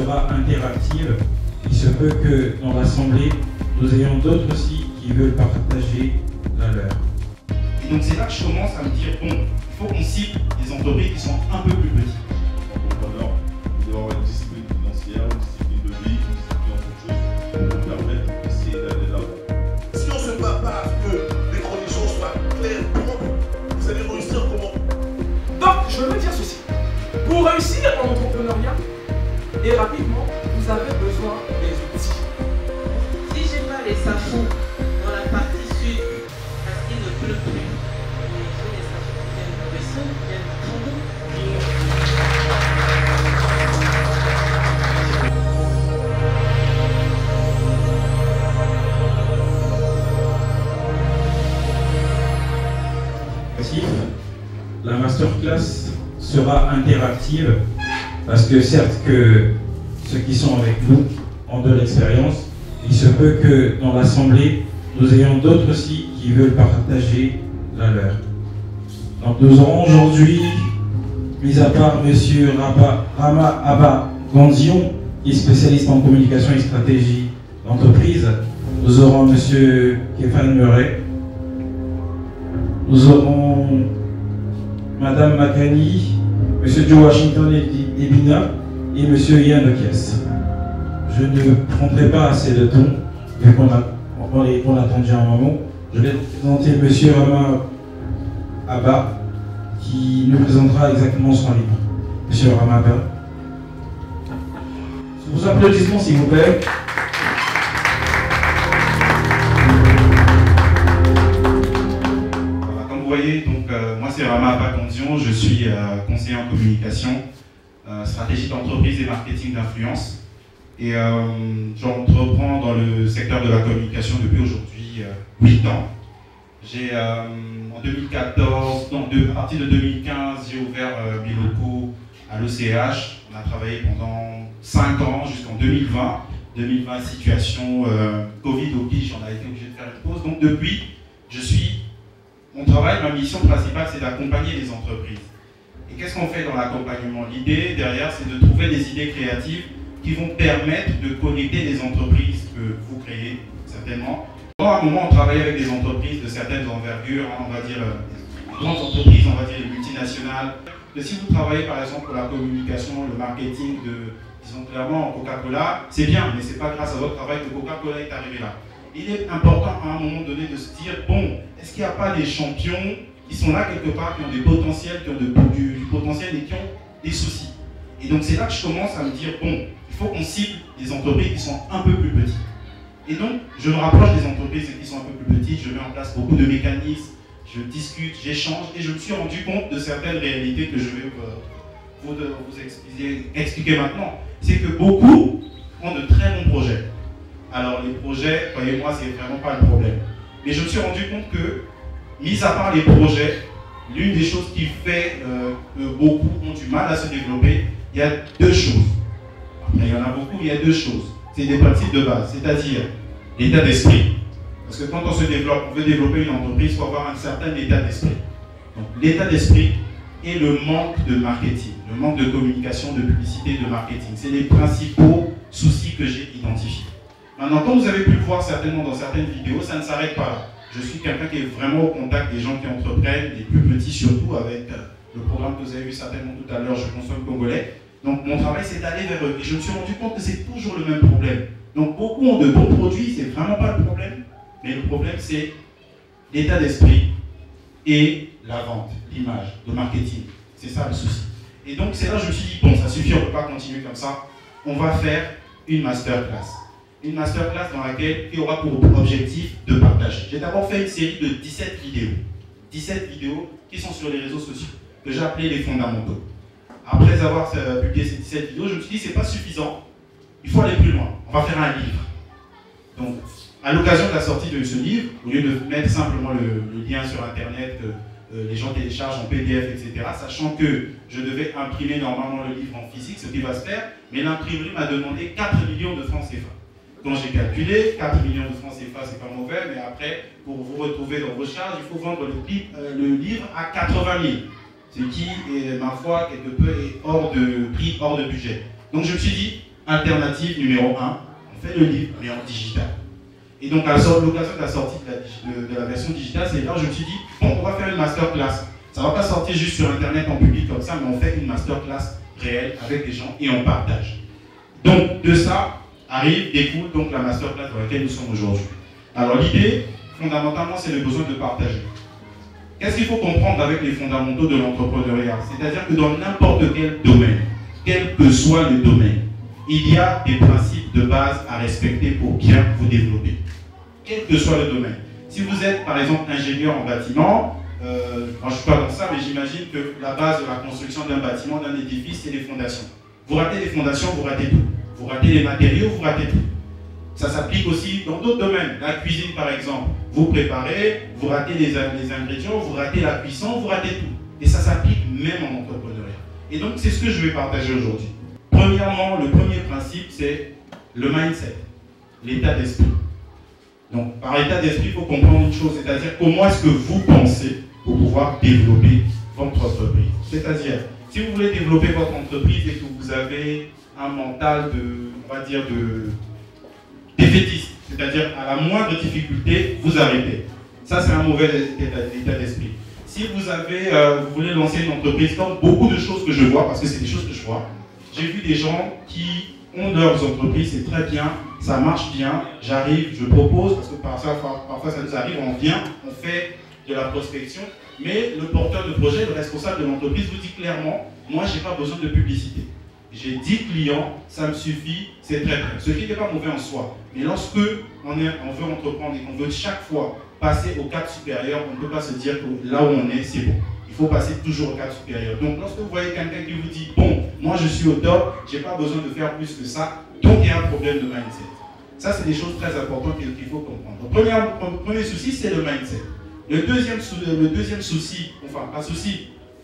sera interactive. Il se peut que dans l'Assemblée, nous ayons d'autres aussi qui veulent partager la leur. Et donc c'est là que je commence à me dire, bon, il faut qu'on cible des entreprises qui sont un peu plus petites. Alors, il doit y avoir une discipline financière, une discipline de vie, une discipline en toute chose pour nous permettre d'essayer d'aller là-bas. Si on ne se bat pas que les conditions soient claires, vous allez réussir comment? Donc, je veux dire ceci. Pour réussir en entrepreneuriat, et rapidement, vous avez besoin des outils. Si j'ai pas les sachets dans la partie sud, parce qu'il ne pleut plus, mais j'ai les sachets qui viennent du vaisseau, qui viennent du Congo. La masterclass sera interactive parce que certes que ceux qui sont avec nous ont de l'expérience, il se peut que dans l'Assemblée, nous ayons d'autres aussi qui veulent partager la leur. Donc nous aurons aujourd'hui, mis à part M. Rama Abba Gandion, qui est spécialiste en communication et stratégie d'entreprise, nous aurons M. Kefan Murray, nous aurons Madame Makani, M. Joe Washington Ebina et M. Yann Okies. Je ne prendrai pas assez de temps, vu qu'on a attendu un moment. Je vais présenter M. Rama Abba, qui nous présentera exactement son livre. M. Rama Abba. Sous vos applaudissements, s'il vous plaît. Comme vous voyez, donc, moi c'est Rama Abba Gandion, je suis conseiller en communication, stratégie d'entreprise et marketing d'influence. Et j'entreprends dans le secteur de la communication depuis aujourd'hui 8 ans. J'ai en 2014, donc à partir de 2015, j'ai ouvert mes locaux à l'OCH. On a travaillé pendant 5 ans jusqu'en 2020. 2020, situation Covid oblige, on a été obligé de faire une pause. Donc depuis, mon travail, ma mission principale, c'est d'accompagner les entreprises. Et qu'est-ce qu'on fait dans l'accompagnement? L'idée derrière, c'est de trouver des idées créatives qui vont permettre de connecter les entreprises que vous créez, certainement. À un moment, on travaille avec des entreprises de certaines envergures, hein, on va dire des grandes entreprises, on va dire les multinationales. Mais si vous travaillez par exemple pour la communication, le marketing de, disons clairement, Coca-Cola, c'est bien, mais ce n'est pas grâce à votre travail que Coca-Cola est arrivé là. Il est important à un moment donné de se dire, bon, est-ce qu'il n'y a pas des champions qui sont là quelque part, qui ont des potentiels, qui ont du potentiel et qui ont des soucis? Et donc c'est là que je commence à me dire, bon, il faut qu'on cible des entreprises qui sont un peu plus petites. Et donc, je me rapproche des entreprises qui sont un peu plus petites, je mets en place beaucoup de mécanismes, je discute, j'échange, et je me suis rendu compte de certaines réalités que je vais vous expliquer maintenant. C'est que beaucoup ont de très bons projets. Alors les projets, croyez-moi, c'est vraiment pas le problème. Mais je me suis rendu compte que, mis à part les projets, l'une des choses qui fait que beaucoup ont du mal à se développer, il y a deux choses. Après, il y en a beaucoup, il y a deux choses. C'est des principes de base, c'est-à-dire l'état d'esprit. Parce que quand on se développe, on veut développer une entreprise, il faut avoir un certain état d'esprit. Donc l'état d'esprit et le manque de marketing, le manque de communication, de publicité, de marketing. C'est les principaux soucis que j'ai identifiés. Maintenant, comme vous avez pu le voir certainement dans certaines vidéos, ça ne s'arrête pas là. Je suis quelqu'un qui est vraiment au contact des gens qui entreprennent, les plus petits surtout, avec le programme que vous avez vu certainement tout à l'heure, Je consomme congolais. Donc mon travail, c'est d'aller vers eux. Et je me suis rendu compte que c'est toujours le même problème. Donc beaucoup ont de bons produits, c'est vraiment pas le problème. Mais le problème, c'est l'état d'esprit et la vente, l'image, le marketing. C'est ça le souci. Et donc c'est là que je me suis dit, bon, ça suffit, on ne peut pas continuer comme ça. On va faire une masterclass. Une masterclass dans laquelle il y aura pour objectif de partager. J'ai d'abord fait une série de 17 vidéos. 17 vidéos qui sont sur les réseaux sociaux, que j'ai appelées les fondamentaux. Après avoir publié ces 17 vidéos, je me suis dit, c'est pas suffisant. Il faut aller plus loin. On va faire un livre. Donc, à l'occasion de la sortie de ce livre, au lieu de mettre simplement le lien sur Internet, les gens téléchargent en PDF, etc., sachant que je devais imprimer normalement le livre en physique, ce qui va se faire, mais l'imprimerie m'a demandé 4 millions de francs CFA. Quand j'ai calculé, 4 millions de francs CFA, c'est pas mauvais, mais après, pour vous retrouver dans vos charges, il faut vendre le livre à 80 000. Ce qui, est, ma foi, quelque peu est hors de prix, hors de budget. Donc je me suis dit, alternative numéro 1, on fait le livre, mais en digital. Et donc, à l'occasion de la sortie de la version digitale, c'est là où je me suis dit, bon, on va faire une masterclass. Ça ne va pas sortir juste sur Internet en public comme ça, mais on fait une masterclass réelle avec des gens et on partage. Donc, de ça découle donc la masterclass dans laquelle nous sommes aujourd'hui. Alors, l'idée, fondamentalement, c'est le besoin de partager. Qu'est-ce qu'il faut comprendre avec les fondamentaux de l'entrepreneuriat? C'est-à-dire que dans n'importe quel domaine, quel que soit le domaine, il y a des principes de base à respecter pour bien vous développer. Quel que soit le domaine. Si vous êtes par exemple ingénieur en bâtiment, moi je ne suis pas dans ça, mais j'imagine que la base de la construction d'un bâtiment, d'un édifice, c'est les fondations. Vous ratez les fondations, vous ratez tout. Vous ratez les matériaux, vous ratez tout. Ça s'applique aussi dans d'autres domaines. La cuisine par exemple, vous préparez, vous ratez les ingrédients, vous ratez la cuisson, vous ratez tout. Et ça s'applique même en entrepreneuriat. Et donc c'est ce que je vais partager aujourd'hui. Premièrement, le premier principe, c'est le mindset, l'état d'esprit. Donc, par état d'esprit, il faut comprendre une chose, c'est-à-dire comment est-ce que vous pensez pour pouvoir développer votre entreprise. C'est-à-dire, si vous voulez développer votre entreprise et que vous avez un mental on va dire, défaitiste, c'est-à-dire à la moindre difficulté, vous arrêtez. Ça, c'est un mauvais état d'esprit. Si vous voulez lancer une entreprise, comme beaucoup de choses que je vois, parce que c'est des choses que je vois, j'ai vu des gens qui ont leurs entreprises, c'est très bien, ça marche bien, j'arrive, je propose, parce que parfois ça nous arrive, on vient, on fait de la prospection, mais le porteur de projet, le responsable de l'entreprise vous dit clairement, moi je n'ai pas besoin de publicité. J'ai 10 clients, ça me suffit, c'est très bien. Ce qui n'est pas mauvais en soi. Mais lorsque on veut entreprendre et qu'on veut chaque fois passer au cadre supérieur, on ne peut pas se dire que là où on est, c'est bon. Il faut passer toujours au cadre supérieur. Donc lorsque vous voyez quelqu'un qui vous dit, bon, moi je suis au top, je n'ai pas besoin de faire plus que ça, donc il y a un problème de mindset. Ça, c'est des choses très importantes qu'il faut comprendre. Le premier souci, c'est le mindset. Le deuxième souci,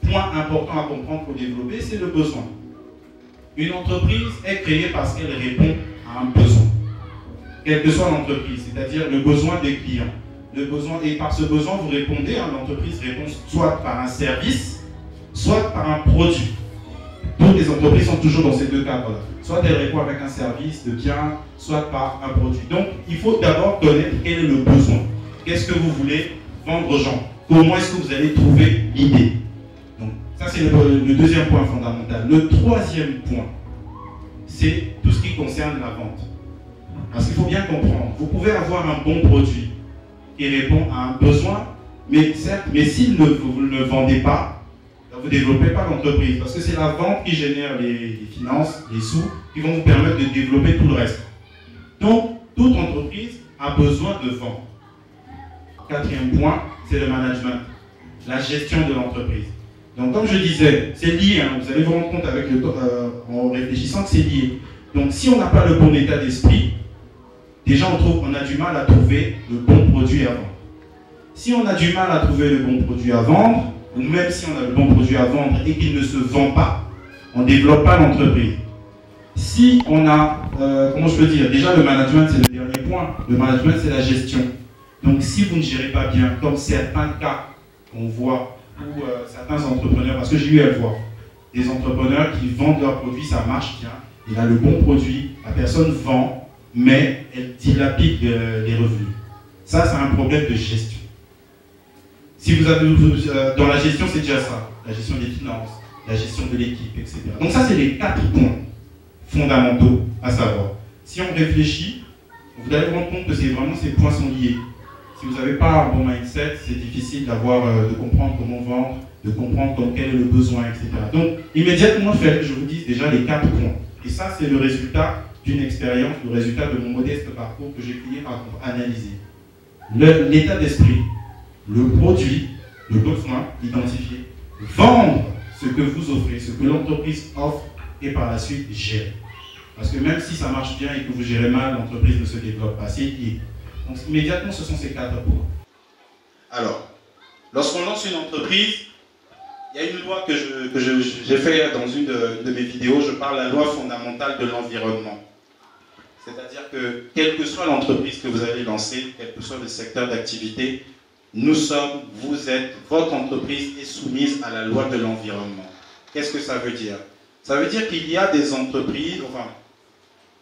point important à comprendre pour développer, c'est le besoin. Une entreprise est créée parce qu'elle répond à un besoin. Quelle que soit l'entreprise, c'est-à-dire le besoin des clients. Et par ce besoin, vous répondez, l'entreprise répond soit par un service, soit par un produit. Toutes les entreprises sont toujours dans ces deux cadres-là. Soit elles répondent avec un service de bien, soit par un produit. Donc, il faut d'abord connaître quel est le besoin. Qu'est-ce que vous voulez vendre aux gens? Comment est-ce que vous allez trouver l'idée? Donc, ça, c'est le deuxième point fondamental. Le troisième point, c'est tout ce qui concerne la vente. Parce qu'il faut bien comprendre, vous pouvez avoir un bon produit qui répond à un besoin, mais certes, mais si vous ne le vendez pas, vous ne développez pas l'entreprise. Parce que c'est la vente qui génère les finances, les sous, qui vont vous permettre de développer tout le reste. Donc, toute entreprise a besoin de vendre. Quatrième point, c'est le management, la gestion de l'entreprise. Donc, comme je disais, c'est lié. Vous allez vous rendre compte avec en réfléchissant que c'est lié. Donc, si on n'a pas le bon état d'esprit, déjà on a du mal à trouver le bon produit à vendre. Si on a du mal à trouver le bon produit à vendre, ou même si on a le bon produit à vendre et qu'il ne se vend pas, on ne développe pas l'entreprise. Si on a, comment je peux dire, déjà le management c'est le dernier point, le management c'est la gestion. Donc si vous ne gérez pas bien, comme certains cas qu'on voit, ou certains entrepreneurs, parce que j'ai eu à le voir, des entrepreneurs qui vendent leurs produits, ça marche bien, il a le bon produit, la personne vend, mais elle dilapide les revenus. Ça, c'est un problème de gestion. Si vous avez, dans la gestion, c'est déjà ça. La gestion des finances, la gestion de l'équipe, etc. Donc ça, c'est les 4 points fondamentaux à savoir. Si on réfléchit, vous allez vous rendre compte que vraiment ces points sont liés. Si vous n'avez pas un bon mindset, c'est difficile de comprendre comment vendre, de comprendre quel est le besoin, etc. Donc, immédiatement, il fallait que je vous dise déjà les 4 points. Et ça, c'est le résultat d'une expérience, le résultat de mon modeste parcours que j'ai fini par analyser. L'état d'esprit, le produit, le besoin identifié, vendre ce que vous offrez, ce que l'entreprise offre, et par la suite gérer. Parce que même si ça marche bien et que vous gérez mal, l'entreprise ne se développe pas. C'est lié. Donc immédiatement, ce sont ces 4 points. Alors, lorsqu'on lance une entreprise, il y a une loi que j'ai fait dans une de mes vidéos, je parle de la loi fondamentale de l'environnement. C'est-à-dire que, quelle que soit l'entreprise que vous allez lancer, quel que soit le secteur d'activité, vous êtes, votre entreprise est soumise à la loi de l'environnement. Qu'est-ce que ça veut dire? Ça veut dire qu'il y a des entreprises, enfin,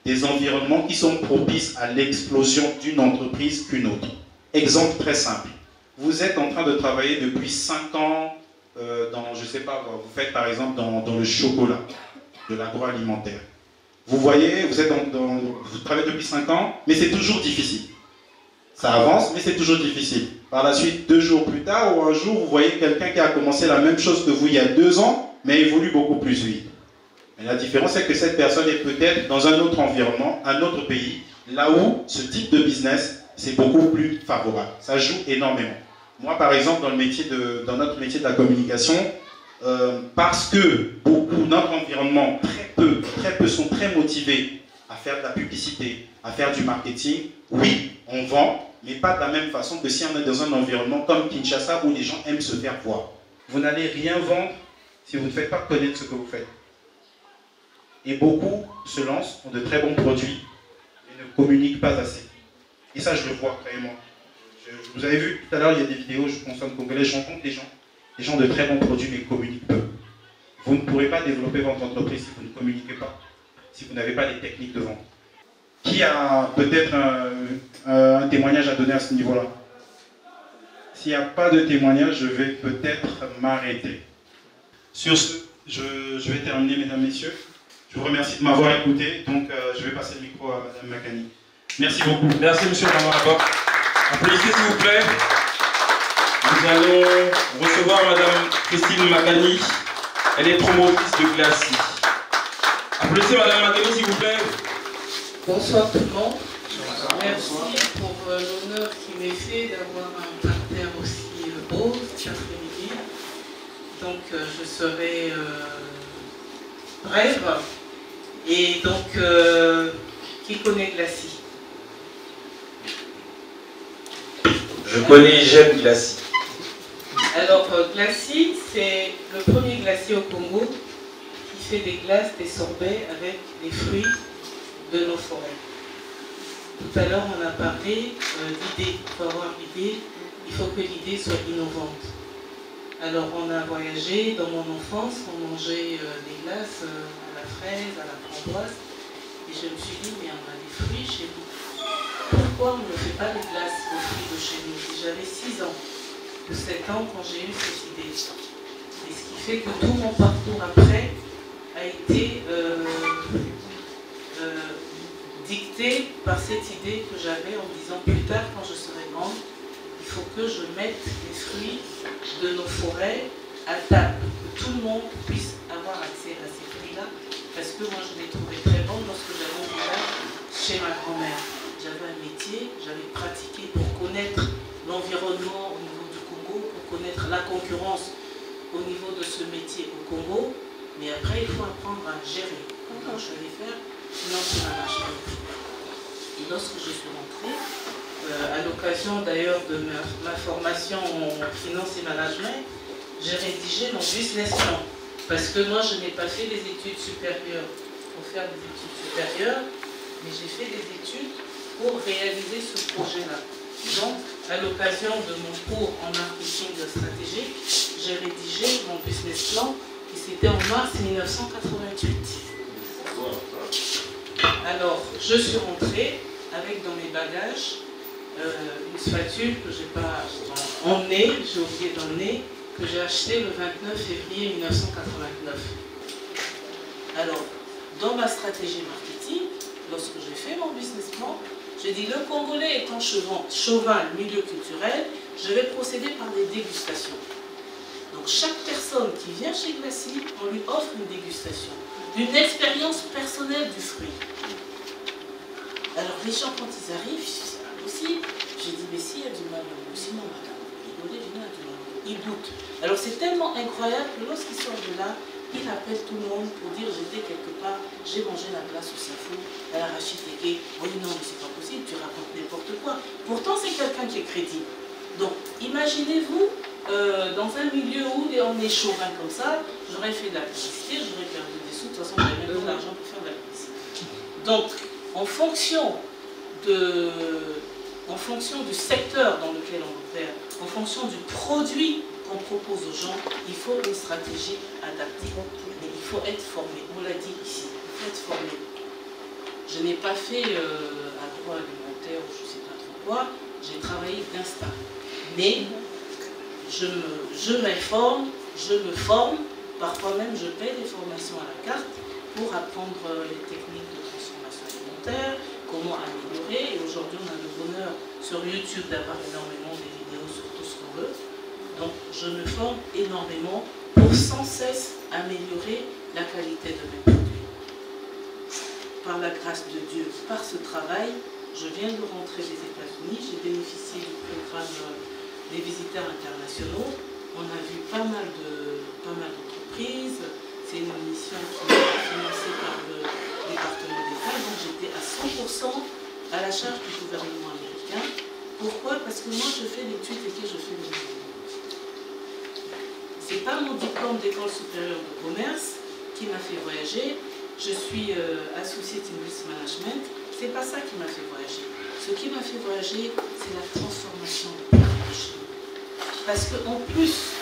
des environnements qui sont propices à l'explosion d'une entreprise qu'une autre. Exemple très simple. Vous êtes en train de travailler depuis 5 ans dans, je sais pas, vous faites par exemple dans le chocolat, de l'agroalimentaire. Vous voyez, vous travaillez depuis 5 ans, mais c'est toujours difficile. Ça avance, mais c'est toujours difficile. Par la suite, 2 jours plus tard ou un jour, vous voyez quelqu'un qui a commencé la même chose que vous il y a 2 ans, mais évolue beaucoup plus vite. Mais la différence, c'est que cette personne est peut-être dans un autre environnement, un autre pays, là où ce type de business, c'est beaucoup plus favorable. Ça joue énormément. Moi, par exemple, dans notre métier de la communication, parce que notre environnement, très peu sont très motivés à faire de la publicité, à faire du marketing, oui, on vend, mais pas de la même façon que si on est dans un environnement comme Kinshasa où les gens aiment se faire voir. Vous n'allez rien vendre si vous ne faites pas connaître ce que vous faites. Et beaucoup se lancent, ont de très bons produits, mais ne communiquent pas assez. Et ça, je le vois vraiment. Vous avez vu tout à l'heure, il y a des vidéos, je consomme congolais, je rencontre des gens de très bons produits, mais communiquent peu. Vous ne pourrez pas développer votre entreprise si vous ne communiquez pas, si vous n'avez pas les techniques de vente. Qui a peut-être un témoignage à donner à ce niveau-là? S'il n'y a pas de témoignage, je vais peut-être m'arrêter. Sur ce, je vais terminer, mesdames, messieurs. Je vous remercie de m'avoir écouté, donc je vais passer le micro à Madame Makani. Merci beaucoup. Merci, monsieur Ramarabat. Applaudissez, s'il vous plaît. Nous allons recevoir Madame Christine Makani. Elle est promotrice de Glacis. Applaudissez Madame Makani, s'il vous plaît. Bonsoir tout le monde. Merci pour l'honneur qui m'est fait d'avoir un partenaire aussi beau cet après-midi. Donc je serai brève. Et donc, qui connaît Glacis? Je connais et j'aime Glacis. Alors, Glacis, c'est le premier glacier au Congo qui fait des glaces, des sorbets avec des fruits de nos forêts. Tout à l'heure, on a parlé d'idées. Il faut avoir l'idée, il faut que l'idée soit innovante. Alors, on a voyagé dans mon enfance, on mangeait des glaces à la fraise, à la framboise, et je me suis dit, mais on a des fruits chez nous. Pourquoi on ne fait pas des glaces aux fruits de chez nous? J'avais 6 ans ou 7 ans quand j'ai eu cette idée. Et ce qui fait que tout mon parcours après a été dicté par cette idée que j'avais en me disant plus tard quand je serai grande, il faut que je mette les fruits de nos forêts à table, que tout le monde puisse avoir accès à ces fruits-là, parce que moi je les trouvais très bons lorsque j'allais au village chez ma grand-mère. J'avais un métier, j'avais pratiqué pour connaître l'environnement au niveau du Congo, pour connaître la concurrence au niveau de ce métier au Congo, mais après il faut apprendre à gérer. Comment je vais faire? Lancer ma machine. Et lorsque je suis rentrée, à l'occasion d'ailleurs de ma formation en finance et management, j'ai rédigé mon business plan. Parce que moi, je n'ai pas fait des études supérieures pour faire des études supérieures, mais j'ai fait des études pour réaliser ce projet-là. Donc, à l'occasion de mon cours en marketing stratégique, j'ai rédigé mon business plan et c'était en mars 1988. Alors, je suis rentrée avec dans mes bagages une spatule que j'ai pas emmenée, j'ai oublié d'emmener, que j'ai acheté le 29 février 1989. Alors, dans ma stratégie marketing, lorsque j'ai fait mon business plan, j'ai dit le Congolais étant chauvin, milieu culturel, je vais procéder par des dégustations. Donc chaque personne qui vient chez Glacis, on lui offre une dégustation, une expérience personnelle du fruit. Alors les gens quand ils arrivent, c'est pas possible. J'ai dit mais si il y a du mal, sinon madame, rigolez, il y a du mal. Ils goûtent. Alors c'est tellement incroyable que lorsqu'ils sortent de là, il appelle tout le monde pour dire j'étais quelque part, j'ai mangé la glace au safou, à l'arachide teke. Oui non mais c'est pas possible, tu racontes n'importe quoi. Pourtant c'est quelqu'un qui est crédible. Donc imaginez-vous dans un milieu où on est chauvin comme ça, j'aurais fait de la publicité, j'aurais perdu des sous, de toute façon j'avais même pas d'argent pour faire de la publicité. Donc en fonction du secteur dans lequel on opère, en fonction du produit qu'on propose aux gens, il faut une stratégie adaptée. Mais il faut être formé. On l'a dit ici, il faut être formé. Je n'ai pas fait agroalimentaire ou je ne sais pas trop quoi, j'ai travaillé d'instinct. Mais je m'informe, je me forme, parfois même je paie des formations à la carte pour apprendre les techniques de transformation alimentaire, comment améliorer. Et aujourd'hui, on a le bonheur sur YouTube d'avoir énormément des vidéos sur tout ce qu'on veut. Donc, je me forme énormément pour sans cesse améliorer la qualité de mes produits. Par la grâce de Dieu, par ce travail, je viens de rentrer des États-Unis, j'ai bénéficié du programme des visiteurs internationaux. On a vu pas mal d'entreprises. C'est une mission qui est financée par le département d'État. Donc j'étais à 100% à la charge du gouvernement américain. Pourquoi? Parce que moi je fais l'étude et que je fais le management. Ce n'est pas mon diplôme d'école supérieure de commerce qui m'a fait voyager. Je suis associée English Management. Ce n'est pas ça qui m'a fait voyager. Ce qui m'a fait voyager, c'est la transformation des produits chez nous. Parce qu'en plus,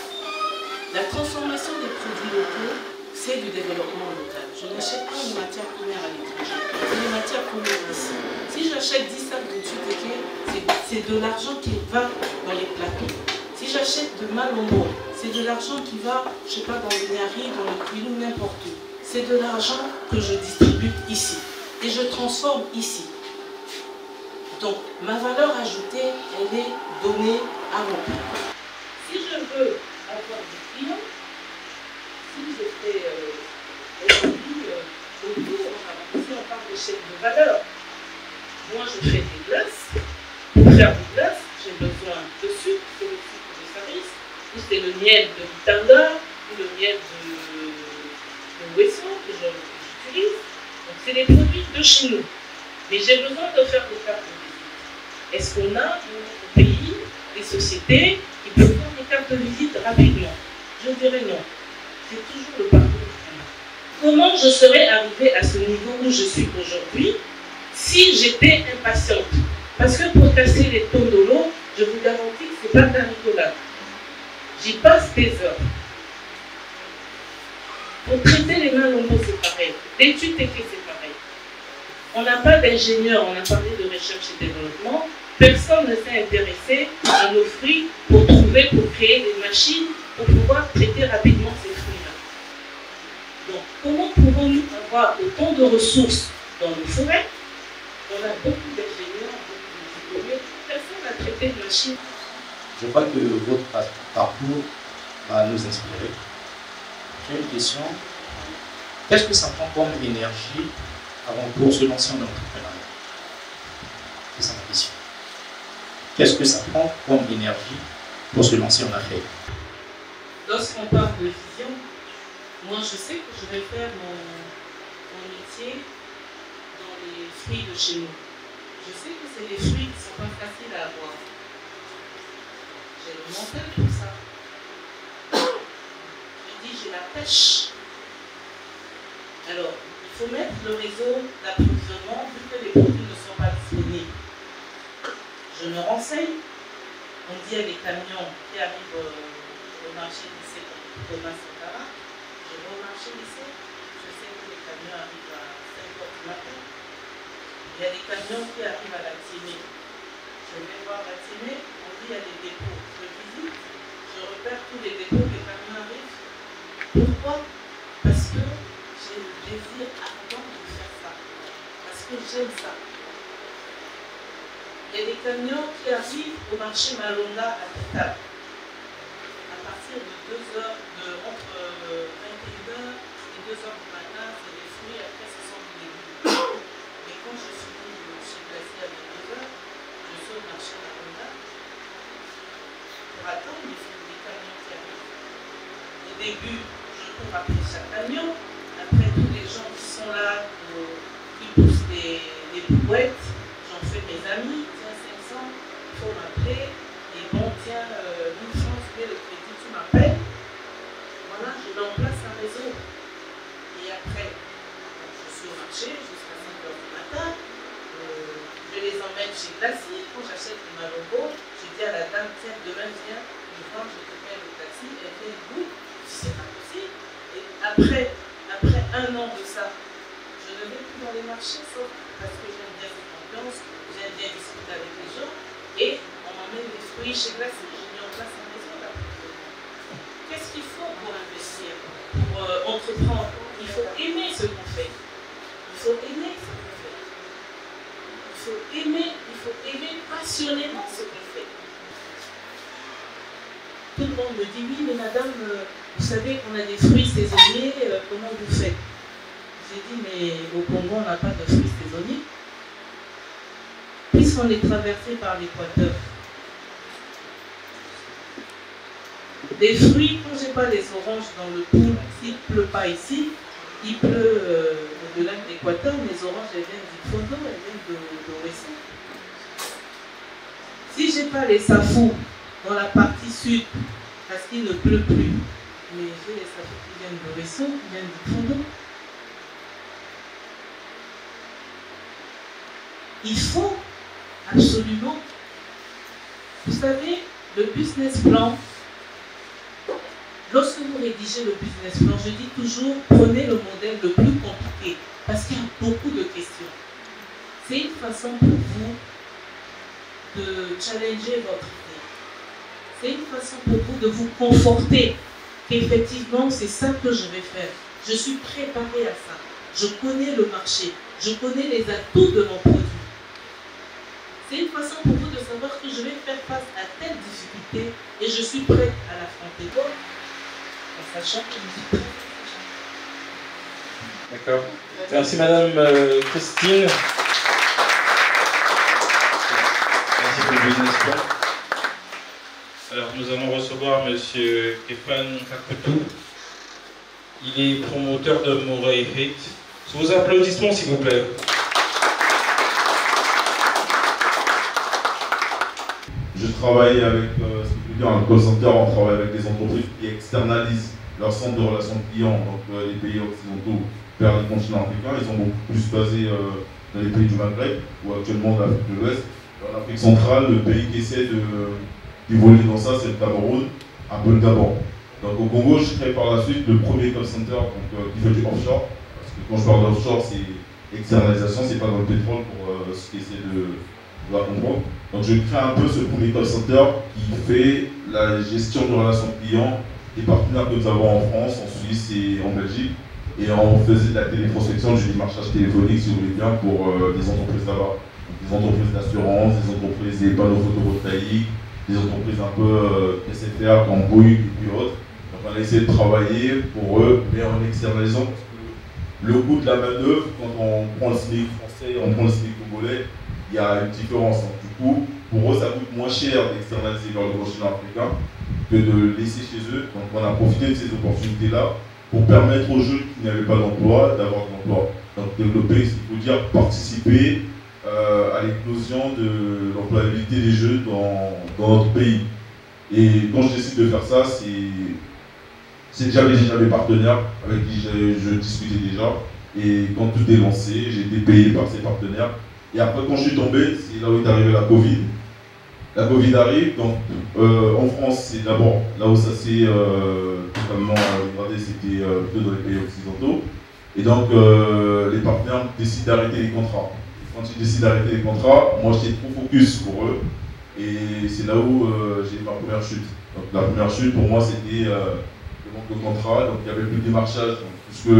la transformation des produits locaux, c'est du développement local. Je n'achète pas une matière première à l'étranger, c'est une matière première ici. Si j'achète 10 sacs de tutéké, c'est de l'argent qui va dans les plateaux. Si j'achète de malombo, c'est de l'argent qui va, je ne sais pas, dans les Nari, dans le Quilou, n'importe où. C'est de l'argent que je distribue ici. Et je transforme ici. Donc, ma valeur ajoutée, elle est donnée à mon client. Si je veux avoir des clients, si je fais aujourd'hui, si on parle de chaîne de valeur, moi je fais des glaces. Pour faire des glaces, j'ai besoin de sucre, c'est le sucre de service, ou c'est le miel de Litanda, ou le miel de Wesson que j'utilise. Donc c'est des produits de chez nous. Mais j'ai besoin de faire des cartes de visite. Est-ce qu'on a dans notre pays des sociétés qui peuvent faire des cartes de visite rapidement? Je dirais non. C'est toujours le parcours du chemin. Comment je serais arrivée à ce niveau où je suis aujourd'hui si j'étais impatiente? Parce que pour casser les tondolos, je vous garantis que ce n'est pas de la rigolade. J'y passe des heures. Pour traiter les mains lombo, c'est pareil. L'étude technique, c'est pareil. On n'a pas d'ingénieur, on a parlé de recherche et développement. Personne ne s'est intéressé à nos fruits pour trouver, pour créer des machines pour pouvoir traiter rapidement ces fruits-là. Donc, comment pouvons-nous avoir autant de ressources dans nos forêts? On a beaucoup d'ingénieurs, beaucoup de diplômés, personne n'a traité de machines. Je crois que votre parcours va nous inspirer. J'ai une question. Qu'est-ce que ça prend comme énergie avant pour se lancer en entrepreneuriat? C'est ça ma question. Qu'est-ce que ça prend comme énergie pour se lancer en affaires? Lorsqu'on parle de vision, moi je sais que je vais faire mon métier dans les fruits de chez nous. Je sais que c'est des fruits qui ne sont pas faciles à avoir. J'ai le mental pour ça. Je dis j'ai la pêche. Alors, il faut mettre le réseau d'approvisionnement vu que les produits ne sont pas disponibles. Je me renseigne. On dit à des camions qui arrivent au marché lycée comme Thomas Sankara. Je vais au marché lycée. Je sais que les camions arrivent à 5 h du matin. Il y a des camions qui arrivent à la Timée. Je vais voir la Timée. On dit il y a des dépôts. Je visite. Je repère tous les dépôts. Les camions arrivent. Pourquoi? Parce que j'ai le désir ardent de faire ça. Parce que j'aime ça. Il y a des camions qui arrivent au marché Malonga à Total. À partir de 2 h, entre 21 h et 2 h du matin, c'est des fruits, après ce sont des légumes. Mais quand je suis venu du marché glacier à 2 h, je suis au marché Malonga pour attendre les camions qui arrivent. Au début, je cours après chaque camion. Après, tous les gens qui sont là, qui poussent des brouettes, j'en fais mes amis. Tiens, 500, il faut m'appeler. Et bon, tiens, 1000 francs, tu mets le crédit, tu m'appelles. Voilà, je mets en place un réseau. Et après, je suis au marché jusqu'à 5 h du matin. Je les emmène chez Glacier. Quand j'achète des malobos, je dis à la dame, tiens, demain, viens, je te paye le taxi, elle vient debout. Si c'est pas possible. Et après 1 an de ça, je Je ne vais plus dans les marchés, sauf parce que j'aime bien cette ambiance, j'aime bien discuter avec les gens, et on m'emmène des fruits chez Glacé, j'ai mis en place un maison là. Qu'est-ce qu'il faut pour investir, pour entreprendre? Il faut aimer ce qu'on fait. Il faut aimer ce qu'on fait. Il faut aimer passionnément ce qu'on fait. Tout le monde me dit, oui, mais madame, vous savez qu'on a des fruits saisonniers, comment vous faites? J'ai dit, mais au Congo, on n'a pas de fruits saisonniers. Puisqu'on est traversé par l'équateur. Les fruits, quand je n'ai pas les oranges dans le pool, s'il ne pleut pas ici, il pleut au lac d'équateur, les oranges, elles viennent du Fondo, elles viennent de Ouessant. Si je n'ai pas les safous dans la partie sud, parce qu'il ne pleut plus, mais j'ai les safous qui viennent de Ouessant, qui viennent du Fondo. Il faut absolument, vous savez, le business plan, lorsque vous rédigez le business plan, je dis toujours, prenez le modèle le plus compliqué, parce qu'il y a beaucoup de questions. C'est une façon pour vous de challenger votre idée. C'est une façon pour vous de vous conforter qu'effectivement, c'est ça que je vais faire. Je suis préparé à ça. Je connais le marché. Je connais les atouts de mon produit. C'est une façon pour vous de savoir que je vais faire face à telle difficulté et je suis prête à l'affronter. En sachant que je suis prête. D'accord. Merci Madame Christine. Merci pour le business plan. Alors nous allons recevoir Monsieur Stéphane Kakotou. Il est promoteur de Moray Hate. Sous vos applaudissements s'il vous plaît. Je travaille avec, ce qui veut dire un call center, on travaille avec des entreprises qui externalisent leur centre de relations clients, donc les pays occidentaux vers les continents africains. Ils sont beaucoup plus basés dans les pays du Maghreb, ou actuellement dans l'Afrique de l'Ouest. En Afrique centrale, le pays qui essaie d'évoluer dans ça, c'est le Cameroun, un peu le Gabon. Donc au Congo, je crée par la suite le premier call center qui fait du offshore. Parce que quand je parle d'offshore, c'est externalisation, c'est pas dans le pétrole pour ce qui essaie de la comprendre. Donc je crée un peu ce premier call center qui fait la gestion de relations clients des partenaires que nous avons en France, en Suisse et en Belgique. Et on faisait de la téléprospection, du démarchage téléphonique si vous voulez bien, pour des entreprises là-bas. Des entreprises d'assurance, des entreprises des panneaux photovoltaïques, des entreprises un peu SFR comme Bouygues et puis autres. Donc on a essayé de travailler pour eux, mais en externalisant le coût de la main-d'œuvre, quand on prend le SMIC français, on prend le SMIC congolais, il y a une différence. Donc, du coup, pour eux, ça coûte moins cher d'externaliser vers le continent africain que de le laisser chez eux. Donc, on a profité de ces opportunités-là pour permettre aux jeunes qui n'avaient pas d'emploi d'avoir de l'emploi. Donc, développer, il faut dire, participer à l'éclosion de l'employabilité des jeunes dans notre pays. Et quand je décide de faire ça, c'est déjà mes partenaires avec qui je discutais déjà. Et quand tout est lancé, j'ai été payé par ces partenaires. Et après, quand je suis tombé, c'est là où est arrivée la Covid. La Covid arrive, donc en France, c'est d'abord là où ça s'est totalement dégradé, c'était plutôt dans les pays occidentaux. Et donc, les partenaires décident d'arrêter les contrats. Quand ils décident d'arrêter les contrats, moi j'étais trop focus pour eux. Et c'est là où j'ai eu ma première chute. Donc, la première chute, pour moi, c'était le manque de contrat. Donc, il n'y avait plus de démarchage, puisque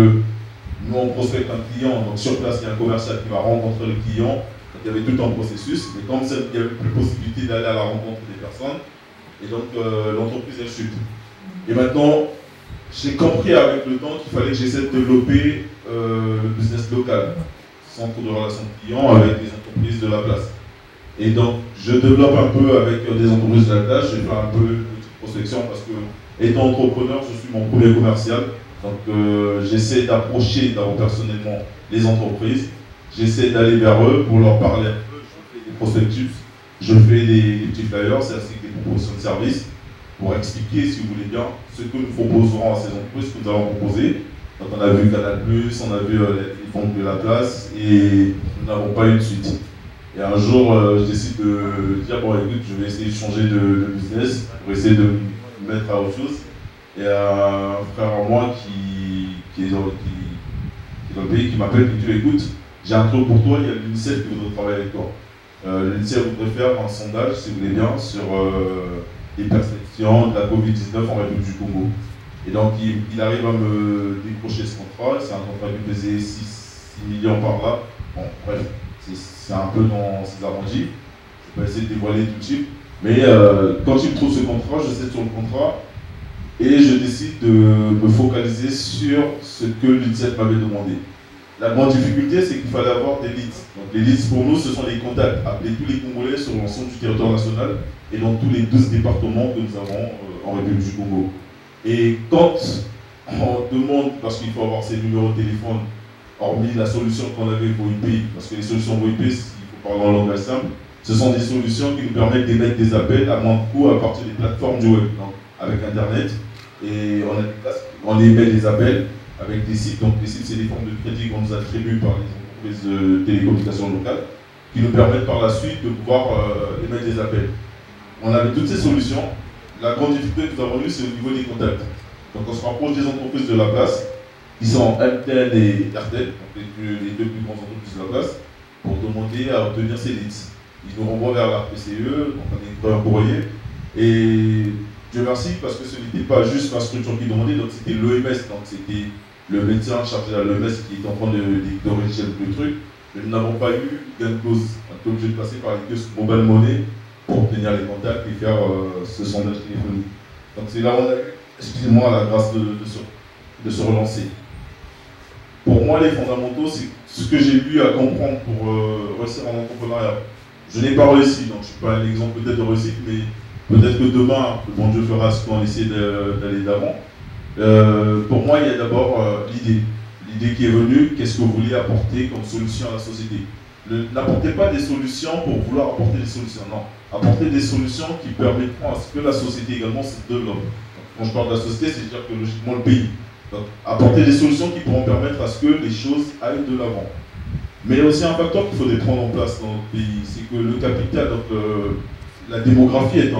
nous, on prospecte un client, donc sur place, il y a un commercial qui va rencontrer le client. Donc, il y avait tout un processus, mais comme il n'y avait plus possibilité d'aller à la rencontre des personnes, et donc l'entreprise elle chute. Et maintenant, j'ai compris avec le temps qu'il fallait que j'essaie de développer le business local, centre de relations clients avec les entreprises de la place. Et donc, je développe un peu avec des entreprises de la place, je fais un peu de prospection parce que, étant entrepreneur, je suis mon premier commercial. Donc j'essaie d'approcher d'abord personnellement les entreprises, j'essaie d'aller vers eux pour leur parler un peu, je fais des prospectus, je fais des petits flyers, c'est ainsi que des propositions de services pour expliquer, si vous voulez bien, ce que nous proposerons à ces entreprises, ce que nous allons proposer. Donc on a vu Canal+, on a vu les fonds de la place et nous n'avons pas eu de suite. Et un jour, je décide de dire, bon écoute, je vais essayer de changer de business pour essayer de me mettre à autre chose. Et un frère à moi qui qui est dans le pays, qui m'appelle et qui dit écoute, j'ai un truc pour toi, il y a l'UNICEF qui voudrait travailler avec toi. L'UNICEF voudrait faire un sondage, si vous voulez bien, sur les perceptions de la Covid-19 en République du Congo. Et donc il arrive à me décrocher ce contrat, c'est un contrat qui pesait 6 millions par là. Bon, bref, c'est un peu dans ses arrondis. Je vais pas essayer de dévoiler tout de suite. Mais quand il me trouve ce contrat, je sais sur le contrat et je décide de me focaliser sur ce que l'UNICEF m'avait demandé. La grande difficulté, c'est qu'il fallait avoir des leads. Donc les leads pour nous, ce sont les contacts. Appeler tous les Congolais sur l'ensemble du territoire national et dans tous les 12 départements que nous avons en République du Congo. Et quand on demande, parce qu'il faut avoir ces numéros de téléphone, hormis la solution qu'on avait VoIP, parce que les solutions VoIP, il faut parler en langage simple, ce sont des solutions qui nous permettent d'émettre des appels à moins de coût à partir des plateformes du web, donc avec Internet. Et on émet des appels avec des sites. Donc les sites, c'est des formes de crédit qu'on nous attribue par les entreprises de télécommunications locales, qui nous permettent par la suite de pouvoir émettre des appels. On avait toutes ces solutions. La grande difficulté que nous avons eue, c'est au niveau des contacts. Donc on se rapproche des entreprises de la place, qui sont MTN et RTL, donc les deux plus grandes entreprises de la place, pour demander à obtenir ces leads. Ils nous renvoient vers la PCE, donc on est un courrier. Et Dieu merci, parce que ce n'était pas juste la structure qui demandait, donc c'était l'OMS, donc c'était le médecin chargé à l'OMS qui est en train de rédiger le truc. Mais nous n'avons pas eu gain de cause. On est obligé de passer par les caisses mobile money pour obtenir les contacts et faire ce sondage téléphonique. Donc c'est là où on a eu, excusez-moi, la grâce de se relancer. Pour moi, les fondamentaux, c'est ce que j'ai eu à comprendre pour réussir en entrepreneuriat. Je n'ai pas réussi, donc je ne suis pas un exemple peut-être de réussite, mais peut-être que demain, le bon Dieu fera ce qu'on essaie d'aller d'avant. Pour moi, il y a d'abord l'idée. L'idée qui est venue, qu'est-ce que vous voulez apporter comme solution à la société. N'apportez pas des solutions pour vouloir apporter des solutions, non. Apporter des solutions qui permettront à ce que la société également se développe. Quand je parle de la société, c'est-à-dire que logiquement le pays. Donc, apporter des solutions qui pourront permettre à ce que les choses aillent de l'avant. Mais il y a aussi un facteur qu'il faudrait prendre en place dans notre pays, c'est que le capital, donc la démographie est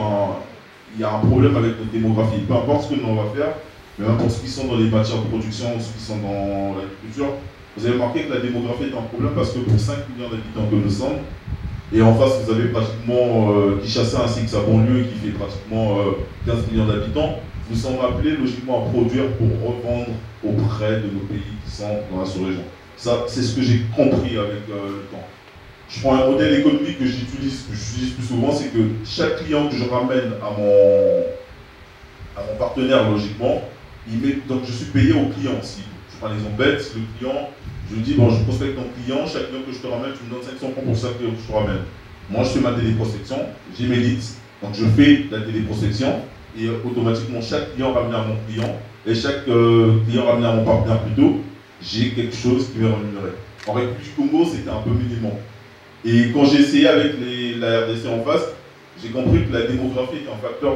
il y a un problème avec notre démographie. Peu importe ce que l'on va faire, mais même pour ceux qui sont dans les matières de production, ceux qui sont dans l'agriculture, vous avez remarqué que la démographie est un problème parce que pour 5 millions d'habitants que nous sommes, et en face vous avez pratiquement Kinshasa ainsi que sa banlieue qui fait pratiquement 15 millions d'habitants, nous sommes appelés logiquement à produire pour revendre auprès de nos pays qui sont dans la sous-région. Ça, c'est ce que j'ai compris avec le temps. Je prends un modèle économique que j'utilise plus souvent, c'est que chaque client que je ramène à mon partenaire, logiquement, donc je suis payé au client aussi. Je prends l'exemple bête, le client, je lui dis, bon, je prospecte ton client, chaque client que je te ramène, tu me donnes 500 francs pour chaque client que je te ramène. Moi, je fais ma téléprospection, j'ai mes leads, donc je fais la téléprospection, et automatiquement, chaque client ramené à mon client, et chaque client ramené à mon partenaire plutôt, j'ai quelque chose qui m'est rémunéré. En République du Congo, c'était un peu minimum. Et quand j'ai essayé avec la RDC en face, j'ai compris que la démographie est un facteur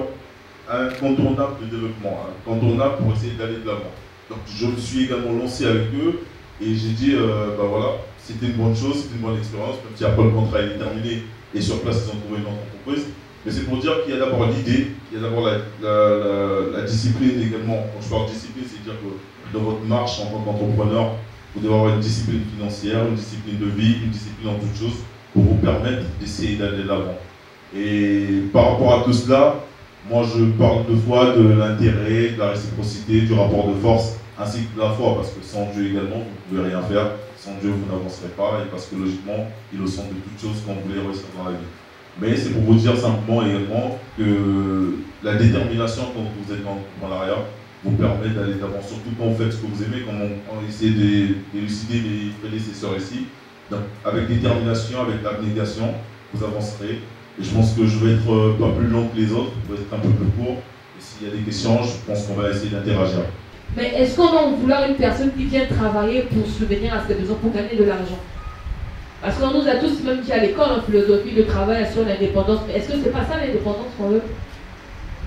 incontournable de développement, incontournable pour essayer d'aller de l'avant. Donc je me suis également lancé avec eux et j'ai dit, bah voilà, c'était une bonne chose, c'était une bonne expérience, même si après le contrat est terminé et sur place ils ont trouvé une autre entreprise. Mais c'est pour dire qu'il y a d'abord l'idée, il y a d'abord la discipline également. Quand je parle de discipline, c'est dire que dans votre marche en tant qu'entrepreneur, vous devez avoir une discipline financière, une discipline de vie, une discipline en toutes choses pour vous permettre d'essayer d'aller de l'avant. Et par rapport à tout cela, moi je parle deux fois de l'intérêt, de la réciprocité, du rapport de force, ainsi que de la foi, parce que sans Dieu également, vous ne pouvez rien faire. Sans Dieu, vous n'avancerez pas, et parce que logiquement, il est au centre de toutes choses quand vous voulez réussir dans la vie. Mais c'est pour vous dire simplement également que la détermination quand vous êtes dans l'entrepreneuriat vous permet d'aller d'avant, surtout quand vous faites ce que vous aimez, comme on essaie d'élucider mes prédécesseurs ici. Donc, avec détermination, avec l'abnégation, vous avancerez. Et je pense que je vais être pas plus long que les autres, je vais être un peu plus court. Et s'il y a des questions, je pense qu'on va essayer d'interagir. Mais est-ce qu'on va vouloir une personne qui vient travailler pour subvenir à ses besoins, pour gagner de l'argent? Parce qu'on nous a tous, même qui à l'école en philosophie, le travail sur l'indépendance, mais est-ce que c'est pas ça l'indépendance qu'on veut?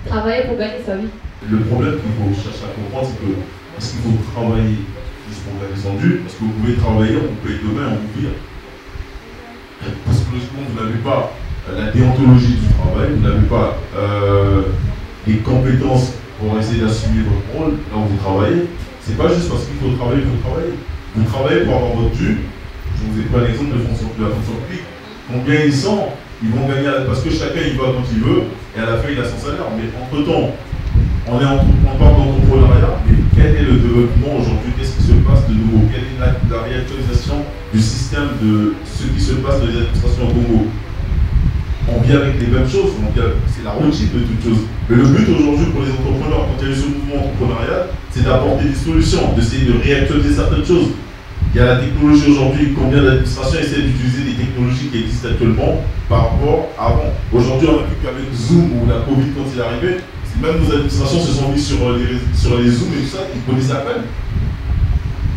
Travailler pour gagner sa vie. Le problème qu'il faut chercher à comprendre, c'est que est-ce qu'il faut travailler juste pour gagner son dû? Parce que vous pouvez travailler, on peut payer demain, on vous vire. Parce que logiquement, vous n'avez pas la déontologie du travail, vous n'avez pas les compétences pour essayer d'assumer votre rôle là où vous travaillez. C'est pas juste parce qu'il faut travailler, Vous travaillez pour avoir votre dû. Je vous ai pris un exemple de la fonction publique. Combien ils sont, ils vont gagner, parce que chacun il va quand il veut, et à la fin il a son salaire. Mais entre-temps, on parle d'entrepreneuriat, mais quel est le développement aujourd'hui? Qu'est-ce qui se passe de nouveau? Quelle est la réactualisation du système de ce qui se passe dans les administrations au Congo? On vit avec les mêmes choses, c'est la routine de toutes choses. Mais le but aujourd'hui pour les entrepreneurs, quand il y a eu ce mouvement entrepreneurial, c'est d'apporter des solutions, d'essayer de réactualiser certaines choses. Il y a la technologie aujourd'hui, combien d'administrations essaient d'utiliser des technologies qui existent actuellement par rapport à avant. Aujourd'hui, on a vu qu'avec Zoom ou la Covid quand il est arrivé, même nos administrations se sont mises sur les Zooms et tout ça, ils connaissent à peine.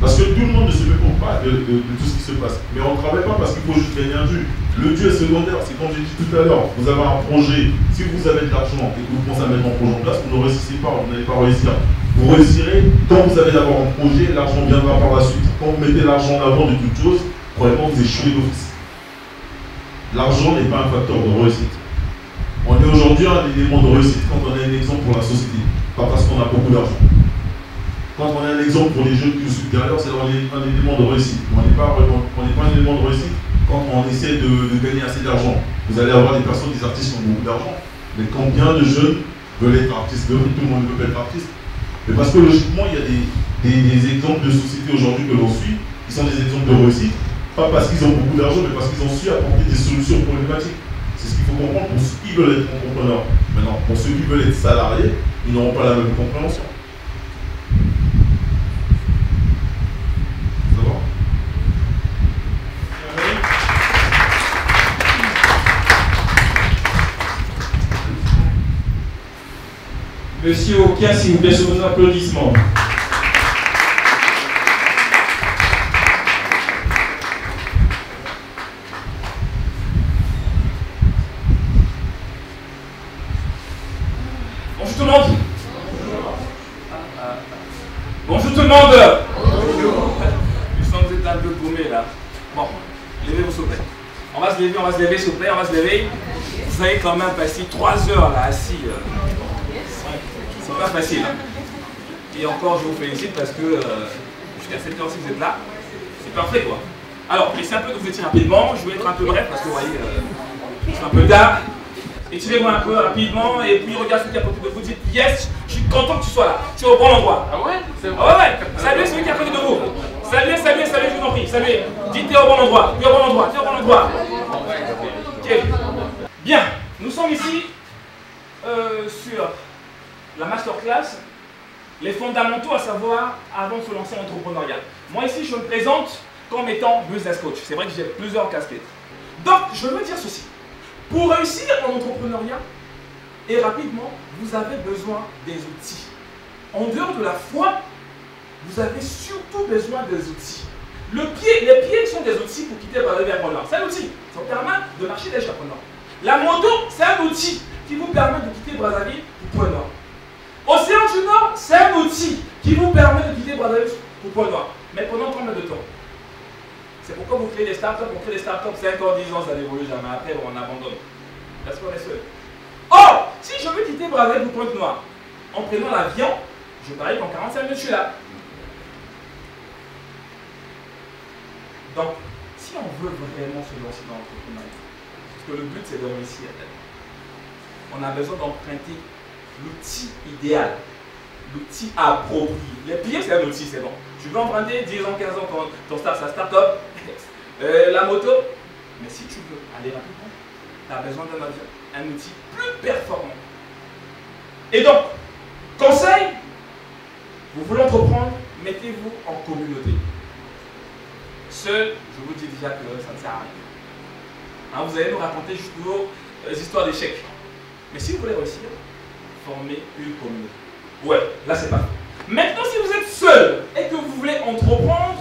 Parce que tout le monde ne se méprend pas de tout ce qui se passe. Mais on ne travaille pas parce qu'il faut juste gagner un dû. Le dû est secondaire, c'est comme j'ai dit tout à l'heure, vous avez un projet, si vous avez de l'argent et que vous pensez à mettre un projet en place, vous ne réussissez pas, vous n'allez pas réussir. Vous réussirez quand vous avez d'abord un projet, l'argent viendra par la suite. Quand vous mettez l'argent en avant de toute chose, probablement vous échouez d'office. L'argent n'est pas un facteur de réussite. On est aujourd'hui un élément de réussite quand on a un exemple pour la société, pas parce qu'on a beaucoup d'argent. Quand on a un exemple pour les jeunes qui nous suivent derrière, c'est un élément de réussite. On n'est pas un élément de réussite quand on essaie de gagner assez d'argent. Vous allez avoir des personnes, des artistes qui ont beaucoup d'argent. Mais combien de jeunes veulent être artistes? Tout le monde veut être artiste. Mais parce que logiquement, il y a des exemples de sociétés aujourd'hui que l'on suit, qui sont des exemples de réussite, pas parce qu'ils ont beaucoup d'argent, mais parce qu'ils ont su apporter des solutions problématiques. C'est ce qu'il faut comprendre pour ceux qui veulent être entrepreneurs. Maintenant, pour ceux qui veulent être salariés, ils n'auront pas la même compréhension. Ça va? Monsieur Okia, s'il vous plaît, sous vos applaudissements. Bonjour tout le monde. Bonjour tout le monde. Je sens que vous êtes un peu paumés là. Bon, levez-vous s'il vous plaît. On va se lever s'il vous plaît, on va se lever. Vous avez quand même passé 3 heures là assis. C'est pas facile. Hein. Et encore, je vous félicite parce que jusqu'à cette heure-ci, vous êtes là. C'est parfait, quoi. Alors, laissez un peu de vous étirer rapidement. Je vais être un peu bref parce que vous voyez, c'est un peu tard. Étirez-moi un peu rapidement et puis regardez celui qui est à côté de vous. Dites yes, je suis content que tu sois là. Tu es au bon endroit. Ah ouais? Ah ouais. Saluez celui qui est à côté de vous. Saluez, je vous en prie. Saluez. Dites t'es au bon endroit. Tu es au bon endroit. Tu es au bon endroit. Ok. Bien. Nous sommes ici sur la masterclass, les fondamentaux à savoir avant de se lancer en entrepreneuriat. Moi ici, je me présente comme étant business coach. C'est vrai que j'ai plusieurs casquettes. Donc, je veux dire ceci. Pour réussir en entrepreneuriat, et rapidement, vous avez besoin des outils. En dehors de la foi, vous avez surtout besoin des outils. Les pieds sont des outils pour quitter Brazzaville vers Pôle Nord. C'est un outil. Ça vous permet de marcher déjà Pôle Nord. La moto, c'est un outil qui vous permet de quitter Brazzaville pour Pôle Nord. Océan du Nord, c'est un outil qui vous permet de quitter Brazzaville pour Pôle Nord. Mais pendant combien de temps? C'est pourquoi vous créez des startups. On crée des startups 5 ans, 10 ans, ça n'évolue jamais. Après, on abandonne. Parce qu'on est seul. Or, si je veux quitter Brazzaville pour Pointe-Noire, en prenant l'avion, je parie qu'en 45 minutes, je suis là. Donc, si on veut vraiment se lancer dans l'entrepreneuriat, parce que le but c'est de réussir, on a besoin d'emprunter l'outil idéal, l'outil approprié. Les pieds, c'est un outil, c'est bon. Tu veux emprunter 10 ans, 15 ans, ton start-up, la moto, mais si tu veux aller rapidement, tu as besoin d'un avion, un outil plus performant. Et donc, conseil, vous voulez entreprendre, mettez-vous en communauté. Seul, je vous dis déjà que ça ne sert à rien. Hein, vous allez nous raconter juste vos histoires d'échecs. Mais si vous voulez réussir, formez une communauté. Ouais, là c'est pas. Maintenant, si vous êtes seul et que vous voulez entreprendre,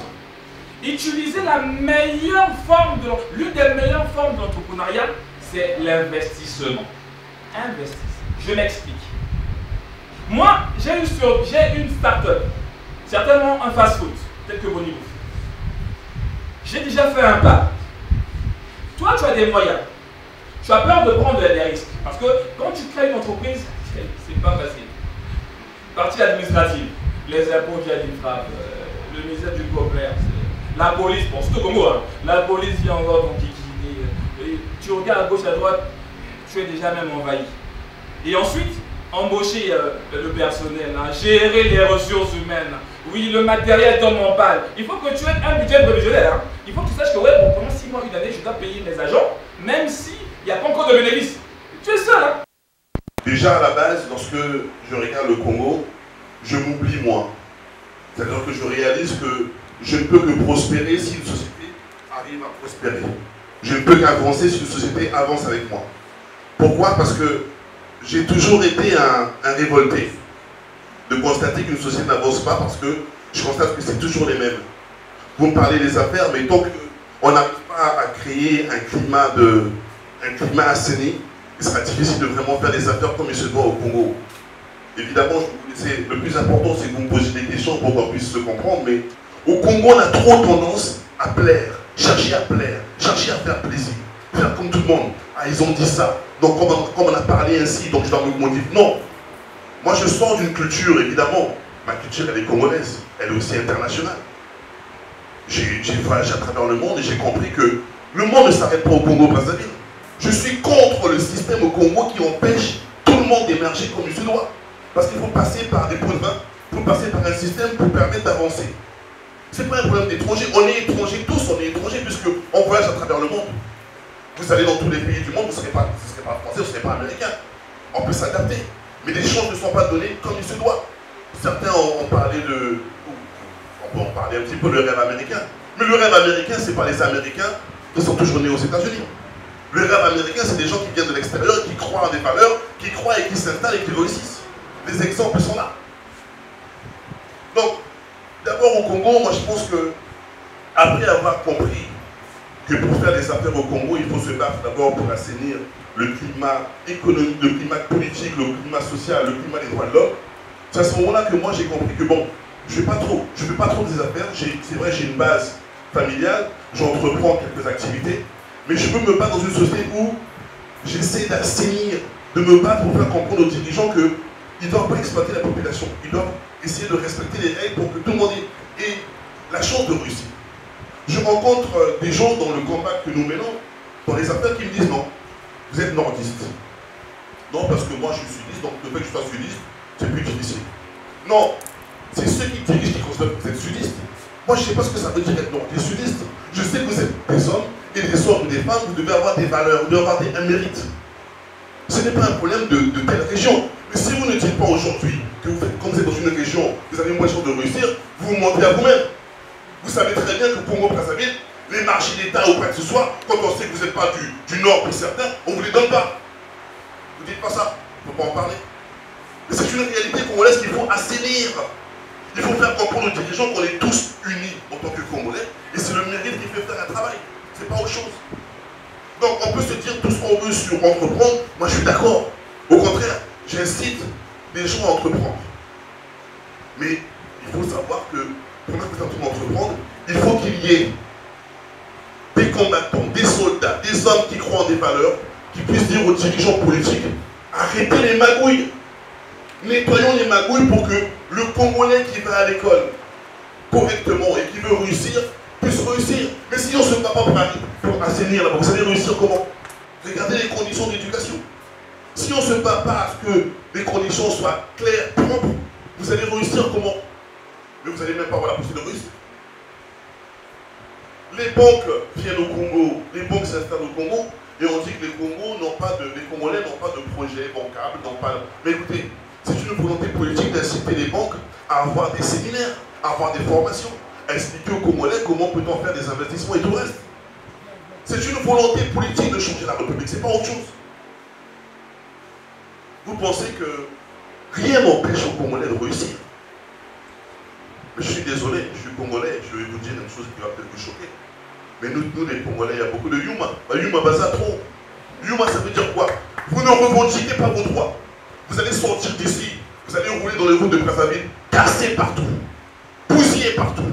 utilisez la meilleure forme l'une des meilleures formes d'entrepreneuriat, c'est l'investissement. Investissez. Je m'explique. Moi, j'ai une start-up, certainement un fast-food, tel que Bonnie Bouffe. J'ai déjà fait un pas. Toi, tu as des moyens. Tu as peur de prendre des risques. Parce que quand tu crées une entreprise, c'est pas facile. Partie administrative, les impôts via l'INFRAP, le ministère du commerce, La police, bon, c'est au Congo, hein. La police vient encore t'enquiquiner. Tu regardes à gauche, à droite, tu es déjà même envahi. Et ensuite, embaucher le personnel, hein, gérer les ressources humaines, oui, le matériel tombe en panne. Il faut que tu aies un budget prévisionnel. Hein. Il faut que tu saches que ouais, bon, pendant 6 mois, une année, je dois payer mes agents, même s'il n'y a pas encore de bénéfice. Tu es seul. Hein. Déjà à la base, lorsque je regarde le Congo, je m'oublie moi. C'est-à-dire que je réalise que je ne peux que prospérer si une société arrive à prospérer. Je ne peux qu'avancer si une société avance avec moi. Pourquoi? Parce que j'ai toujours été un révolté de constater qu'une société n'avance pas parce que je constate que c'est toujours les mêmes. Vous me parlez des affaires, mais tant qu'on n'arrive pas à créer un climat assaini, il sera difficile de vraiment faire des affaires comme il se doit au Congo. Évidemment, le plus important, c'est que vous me posiez des questions pour qu'on puisse se comprendre, mais au Congo, on a trop tendance à plaire, chercher à faire plaisir, faire comme tout le monde. Ah, ils ont dit ça, donc comme on a parlé ainsi, donc je dois me dire non. Moi, je sors d'une culture, évidemment, ma culture, elle est congolaise, elle est aussi internationale. J'ai voyagé à travers le monde et j'ai compris que le monde ne s'arrête pas au Congo-Brazzaville. Je suis contre le système au Congo qui empêche tout le monde d'émerger comme il se doit. Parce qu'il faut passer par des pots de vin, il faut passer par un système pour permettre d'avancer. Ce n'est pas un problème d'étrangers. On est étrangers, tous on est étrangers, puisqu'on voyage à travers le monde. Vous allez dans tous les pays du monde, vous ne serez pas français, vous ne serez pas américain. On peut s'adapter. Mais les chances ne sont pas données comme il se doit. Certains ont parlé de... On peut en parler un petit peu, le rêve américain. Mais le rêve américain, ce n'est pas les Américains qui sont toujours nés aux États-Unis. Le rêve américain, c'est des gens qui viennent de l'extérieur, qui croient en des valeurs, qui croient et qui s'installent et qui réussissent. Les exemples sont là. Donc, d'abord au Congo, moi je pense que, après avoir compris que pour faire des affaires au Congo, il faut se battre d'abord pour assainir le climat économique, le climat politique, le climat social, le climat des droits de l'homme. C'est à ce moment-là que moi j'ai compris que bon, je ne fais pas trop des affaires, c'est vrai j'ai une base familiale, j'entreprends quelques activités, mais je veux me battre dans une société où j'essaie d'assainir, de me battre pour faire comprendre aux dirigeants qu'ils ne doivent pas exploiter la population, ils doivent essayer de respecter les règles pour que tout le monde ait la chance de réussir. Je rencontre des gens dans le combat que nous menons, dans les affaires qui me disent non, vous êtes nordiste. Non, parce que moi je suis sudiste, donc le fait que je sois sudiste, c'est plus difficile. Non, c'est ceux qui dirigent qui considèrent que vous êtes sudiste. Moi je ne sais pas ce que ça veut dire être nordiste, sudiste. Je sais que vous êtes des hommes et des hommes ou des femmes, vous devez avoir des valeurs, vous devez avoir un mérite. Ce n'est pas un problème de telle région. Mais si vous ne dites pas aujourd'hui que vous faites, comme vous êtes dans une région, vous avez moins de chance de réussir, vous vous mentez à vous-même. Vous savez très bien que Congo-Brazzaville, les marchés d'État ou quoi que ce soit, quand on sait que vous n'êtes pas du Nord pour certains, on ne vous les donne pas. Vous ne dites pas ça, il ne faut pas en parler. Mais c'est une réalité congolaise qu'il faut assainir. Il faut faire comprendre aux dirigeants qu'on est tous unis en tant que Congolais, et c'est le mérite qui fait faire un travail. C'est pas autre chose. Donc on peut se dire tout ce qu'on veut sur entreprendre, moi je suis d'accord. Au contraire, j'incite les gens à entreprendre. Mais il faut savoir que pour entreprendre, il faut qu'il y ait des combattants, des soldats, des hommes qui croient en des valeurs, qui puissent dire aux dirigeants politiques, arrêtez les magouilles. Nettoyons les magouilles pour que le Congolais qui va à l'école correctement et qui veut réussir, puisse réussir. Mais si on ne se bat pas pour assainir là-bas, vous allez réussir comment? Regardez les conditions d'éducation. Si on ne se bat pas à ce que les conditions soient claires, propres, vous allez réussir comment? Mais vous n'allez même pas avoir la possibilité de réussir. Les banques viennent au Congo, les banques s'installent au Congo, et on dit que les Congolais n'ont pas de projet bancable, Mais écoutez, c'est une volonté politique d'inciter les banques à avoir des séminaires, à avoir des formations, à expliquer aux Congolais comment peut-on faire des investissements et tout le reste. C'est une volonté politique de changer la République, c'est pas autre chose. Vous pensez que rien n'empêche aux Congolais de réussir. Mais je suis désolé, je suis Congolais, je vais vous dire une chose qui va peut-être vous choquer. Mais nous les Congolais, il y a beaucoup de Yuma. Yuma baza trop. Yuma, ça veut dire quoi? Vous ne revendiquez pas vos droits. Vous allez sortir d'ici, vous allez rouler dans les routes de Brazzaville, casser partout, bousiller partout.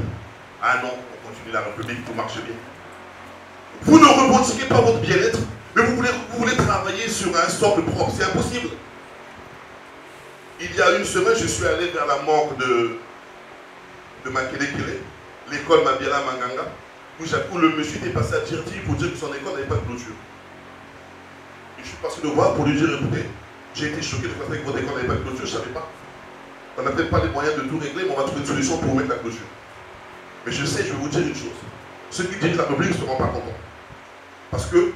Ah non, on continue la République, tout marche bien. Vous ne revendiquez pas votre bien-être, mais vous voulez travailler sur un socle propre, c'est impossible. Il y a une semaine, je suis allé vers la mort de Makelekele. l'école Mabiala Manganga, où le monsieur était passé à Tirti pour dire que son école n'avait pas de clôture. Et je suis passé le voir pour lui dire, écoutez, j'ai été choqué de constater que votre école n'avait pas de clôture, je ne savais pas. On n'a peut-être pas les moyens de tout régler, mais on va trouver une solution pour mettre la clôture. Mais je sais, je vais vous dire une chose. Ceux qui dirigent la République ne seront pas contents. Parce qu'ils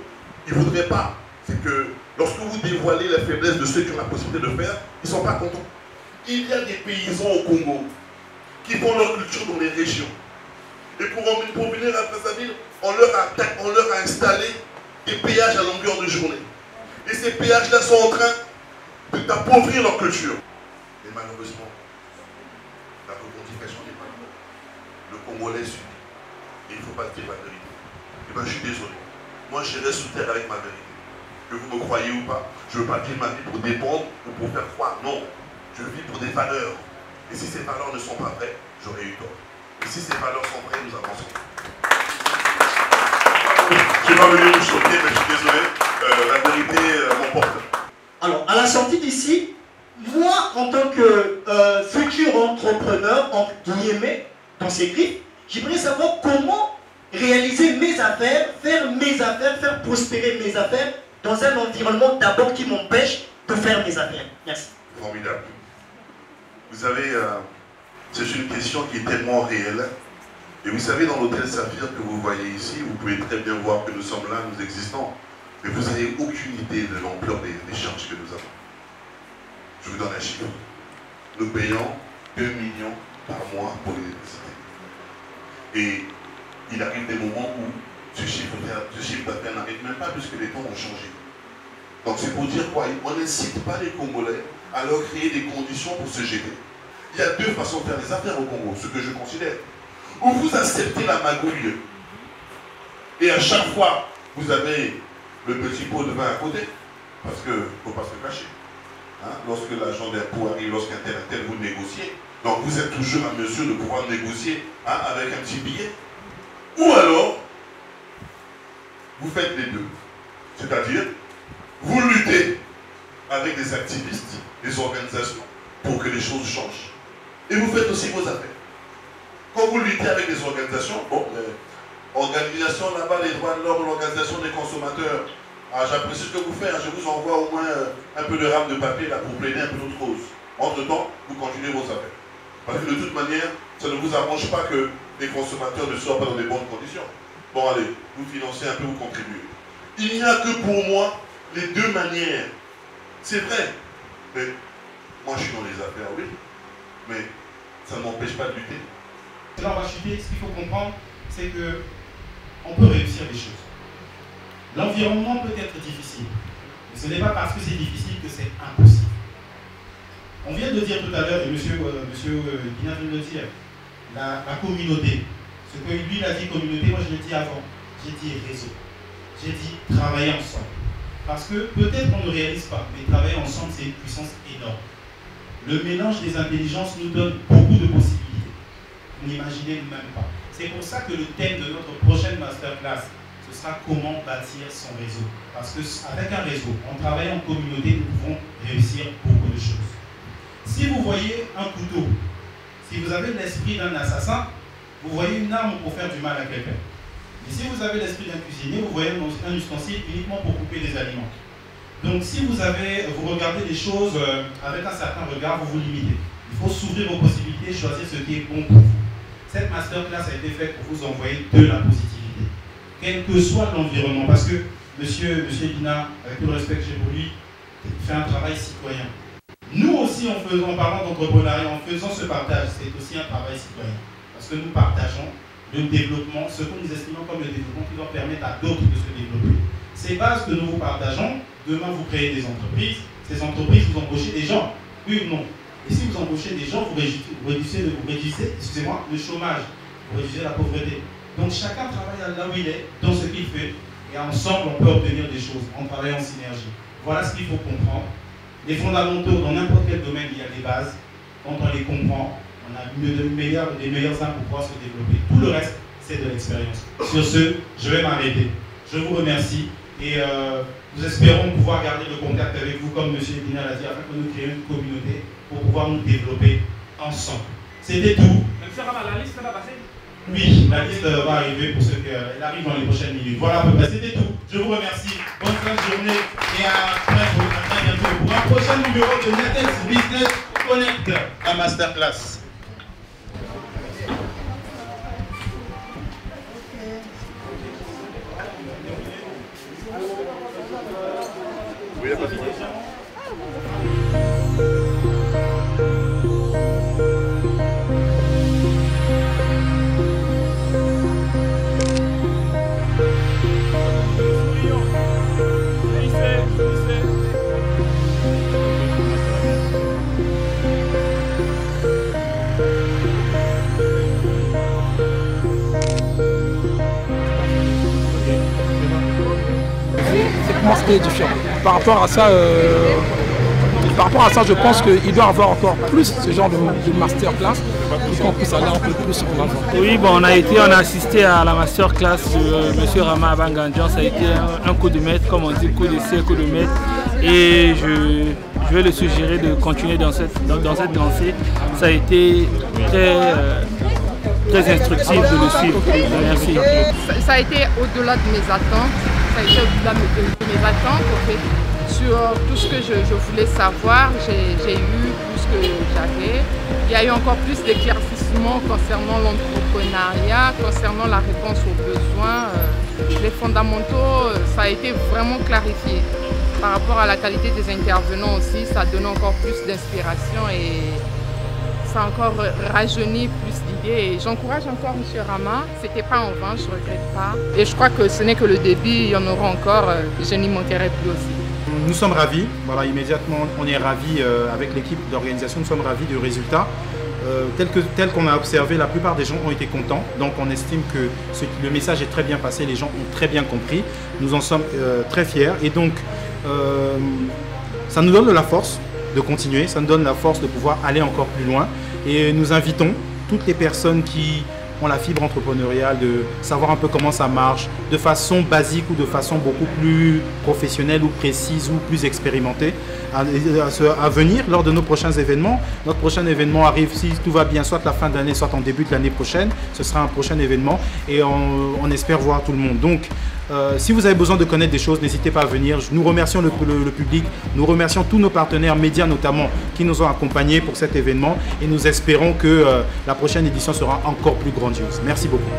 ne voudraient pas. C'est que lorsque vous dévoilez la faiblesse de ceux qui ont la possibilité de le faire, ils ne sont pas contents. Il y a des paysans au Congo qui font leur culture dans les régions. Et pour venir à Brazzaville, on leur a installé des péages à longueur de journée. Et ces péages-là sont en train d'appauvrir leur culture. Mais malheureusement, la revendication n'est pas là. Le Congolais subit. Et il ne faut pas dire la vérité. Et bien je suis désolé. Moi je reste sous terre avec ma vérité. Que vous me croyez ou pas, je ne veux pas vivre ma vie pour dépendre ou pour faire croire. Non. Je vis pour des valeurs. Et si ces valeurs ne sont pas vraies, j'aurais eu tort. Et si ces valeurs sont vraies, nous avançons. Je n'ai pas venu vous choquer, mais je suis désolé. La vérité m'emporte. Alors, à la sortie d'ici, moi, en tant que futur entrepreneur, entre guillemets, dans ces griffes, j'aimerais savoir comment réaliser mes affaires, faire prospérer mes affaires dans un environnement d'abord qui m'empêche de faire mes affaires. Merci. Formidable. Vous savez, c'est une question qui est tellement réelle. Et vous savez, dans l'hôtel Saphir que vous voyez ici, vous pouvez très bien voir que nous sommes là, nous existons. Mais vous n'avez aucune idée de l'ampleur des charges que nous avons. Je vous donne un chiffre. Nous payons 2 millions par mois pour l'électricité. Et il arrive des moments où ce chiffre d'affaires n'arrive même pas puisque les temps ont changé. Donc c'est pour dire quoi? On n'incite pas les Congolais à leur créer des conditions pour se jeter. Il y a deux façons de faire des affaires au Congo, ce que je considère. Ou vous acceptez la magouille et à chaque fois vous avez le petit pot de vin à côté, parce qu'il ne faut pas se cacher. Hein? Lorsque l'agent d'impôt arrive, lorsqu'un tel vous négociez, donc vous êtes toujours en mesure de pouvoir négocier avec un petit billet. Ou alors, vous faites les deux. C'est-à-dire, vous luttez avec des activistes, des organisations, pour que les choses changent. Et vous faites aussi vos affaires. Quand vous luttez avec des organisations, bon, organisation là-bas, les droits de l'homme, l'organisation des consommateurs, j'apprécie ce que vous faites, je vous envoie au moins un peu de rame de papier là pour plaider un peu d'autre cause. Entre-temps, vous continuez vos affaires. Parce que de toute manière, ça ne vous arrange pas que les consommateurs ne soient pas dans de bonnes conditions. Bon allez, vous financez un peu, vous contribuez. Il n'y a que pour moi les deux manières. C'est vrai. Mais moi je suis dans les affaires, oui. Mais ça ne m'empêche pas de lutter. Là, on va chuter. Ce qu'il faut comprendre, c'est que on peut réussir les choses. L'environnement peut être difficile. Mais ce n'est pas parce que c'est difficile que c'est impossible. On vient de dire tout à l'heure, et monsieur Guina vient de le dire, la communauté. Ce que lui il a dit communauté, moi je l'ai dit avant. J'ai dit réseau. J'ai dit travailler ensemble. Parce que peut-être on ne réalise pas, mais travailler ensemble c'est une puissance énorme. Le mélange des intelligences nous donne beaucoup de possibilités. Vous n'imaginez même pas. C'est pour ça que le thème de notre prochaine masterclass, ce sera comment bâtir son réseau. Parce qu'avec un réseau, en travaillant en communauté, nous pouvons réussir beaucoup de choses. Si vous voyez un couteau, si vous avez l'esprit d'un assassin, vous voyez une arme pour faire du mal à quelqu'un. Mais si vous avez l'esprit d'un cuisinier, vous voyez un ustensile uniquement pour couper les aliments. Donc si vous regardez les choses avec un certain regard, vous vous limitez. Il faut s'ouvrir aux possibilités, choisir ce qui est bon pour vous. Cette masterclass a été faite pour vous envoyer de la positivité. Quel que soit l'environnement, parce que monsieur Guina, avec tout le respect que j'ai pour lui, fait un travail citoyen. Nous aussi, en parlant d'entrepreneuriat, en faisant ce partage, c'est aussi un travail citoyen. Parce que nous partageons le développement, ce que nous estimons comme le développement qui doit permettre à d'autres de se développer. Ces bases que nous vous partageons, demain vous créez des entreprises, ces entreprises vous embauchez des gens, oui ou non. Et si vous embauchez des gens, vous réduisez le chômage, vous réduisez la pauvreté. Donc chacun travaille là où il est, dans ce qu'il fait, et ensemble on peut obtenir des choses, en travaillant en synergie. Voilà ce qu'il faut comprendre. Les fondamentaux, dans n'importe quel domaine, il y a des bases. Quand on les comprend, on a des meilleurs armes pour pouvoir se développer. Tout le reste, c'est de l'expérience. Sur ce, je vais m'arrêter. Je vous remercie et nous espérons pouvoir garder le contact avec vous, comme M. Guina l'a dit, afin que nous créions une communauté pour pouvoir nous développer ensemble. C'était tout. M. Rama, la liste va passer. Oui, la liste va arriver pour ceux qu'elle arrive dans les prochaines minutes. Voilà à peu près, c'était tout. Je vous remercie. Bonne fin de journée et à très bientôt pour un prochain numéro de Netex Business Connect, la masterclass. Oui, il n'y a pas de problème. Moi, c'était différent. Par rapport à ça, je pense qu'il doit y avoir encore plus ce genre de masterclass pour qu'on puisse aller un peu plus en avant. Oui, bon, on a assisté à la masterclass de M. Rama Abangandjan. Ça a été un coup de maître, comme on dit, coup d'essai, coup de maître. Et je vais le suggérer de continuer dans cette lancée. Ça a été très instructif de le suivre. Merci. Ça a été au-delà de mes attentes. Ça a été au-delà de mes attentes. En fait. Sur tout ce que je voulais savoir, j'ai eu tout ce que j'avais. Il y a eu encore plus d'éclaircissements concernant l'entrepreneuriat, concernant la réponse aux besoins. Les fondamentaux, ça a été vraiment clarifié. Par rapport à la qualité des intervenants aussi, ça donne encore plus d'inspiration et ça a encore rajeuni plus d'idées. Et j'encourage encore M. Rama. C'était pas en vain, je ne regrette pas. Et je crois que ce n'est que le début, il y en aura encore. Je n'y manquerai plus aussi. Nous sommes ravis, voilà, immédiatement on est ravis avec l'équipe d'organisation, nous sommes ravis du résultat. Tel qu'on a observé, la plupart des gens ont été contents, donc on estime que le message est très bien passé, les gens ont très bien compris, nous en sommes très fiers et donc ça nous donne de la force de continuer, ça nous donne la force de pouvoir aller encore plus loin et nous invitons toutes les personnes qui ont la fibre entrepreneuriale, de savoir un peu comment ça marche, de façon basique ou de façon beaucoup plus professionnelle ou précise ou plus expérimentée, à venir lors de nos prochains événements. Notre prochain événement arrive, si tout va bien, soit la fin d'année, soit en début de l'année prochaine. Ce sera un prochain événement et on espère voir tout le monde. Donc, si vous avez besoin de connaître des choses, n'hésitez pas à venir. Nous remercions le public, nous remercions tous nos partenaires médias notamment qui nous ont accompagnés pour cet événement et nous espérons que la prochaine édition sera encore plus grandiose. Merci beaucoup.